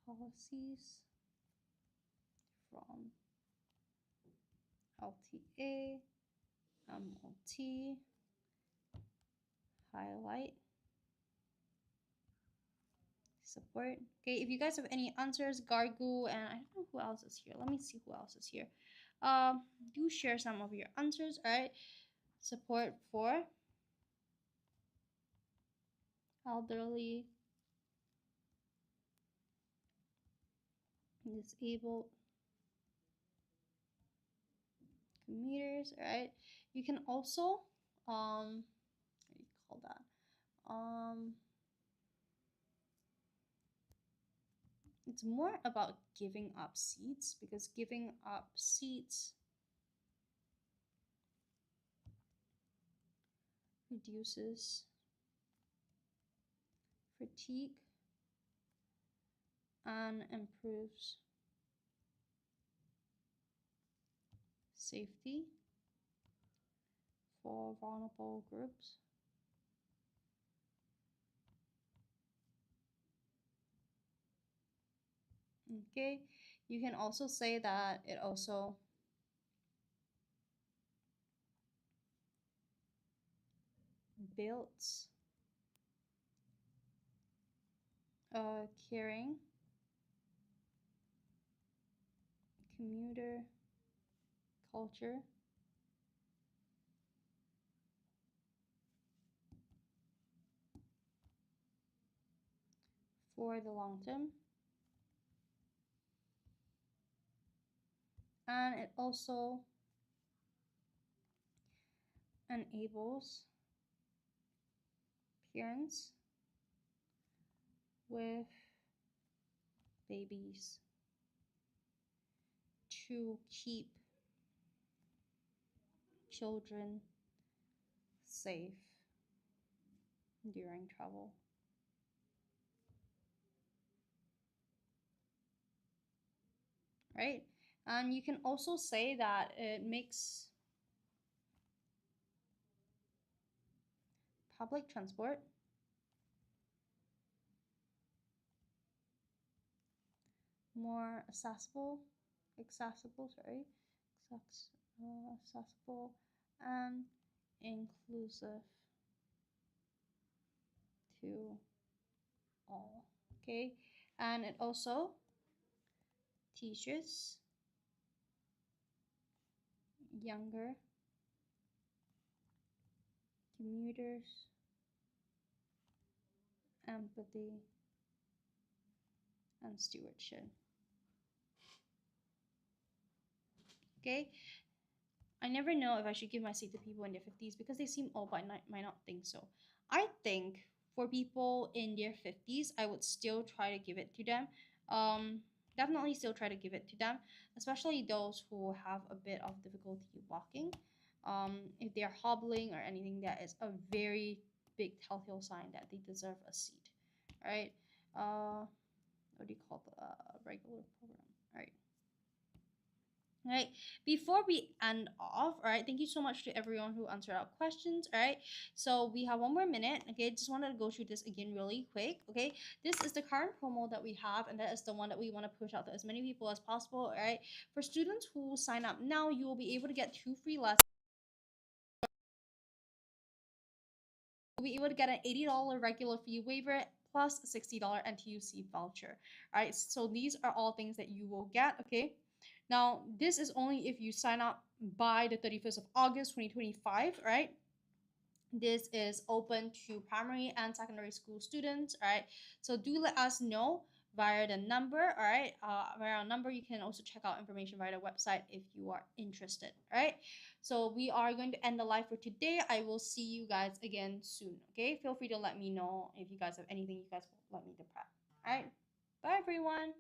policies from LTA, MLT, highlight, support. Okay, if you guys have any answers, Gargu, and I don't know who else is here. Let me see who else is here. Do share some of your answers. All right, support for elderly, disabled commuters. All right, you can also what do you call that? It's more about giving up seats, because giving up seats reduces fatigue and improves safety for vulnerable groups. Okay, you can also say that it also builds a caring commuter culture for the long term. And it also enables parents with babies to keep children safe during travel. Right? And you can also say that it makes public transport more accessible and inclusive to all. Okay, and it also teaches younger commuters empathy and stewardship. Okay, I never know if I should give my seat to people in their 50s because they seem old, but I might not think so. I think for people in their 50s, I would still try to give it to them. Definitely still try to give it to them, especially those who have a bit of difficulty walking. If they're hobbling or anything, that is a very big telltale sign that they deserve a seat. All right. What do you call the regular program? All right. All right, before we end off, all right, thank you so much to everyone who answered our questions. All right, so we have 1 more minute. Okay, just wanted to go through this again really quick. Okay, this is the current promo that we have, and that is the one that we want to push out to as many people as possible. All right, for students who sign up now, you will be able to get 2 free lessons. You'll be able to get an $80 regular fee waiver plus a $60 NTUC voucher. All right, so these are all things that you will get. Okay. Now, this is only if you sign up by the 31st of August 2025, right? This is open to primary and secondary school students, all right? So do let us know via the number, all right? Via our number, you can also check out information via the website if you are interested, all right? So we are going to end the live for today. I will see you guys again soon, okay? Feel free to let me know if you guys have anything you guys would like me to prep, all right? Bye, everyone.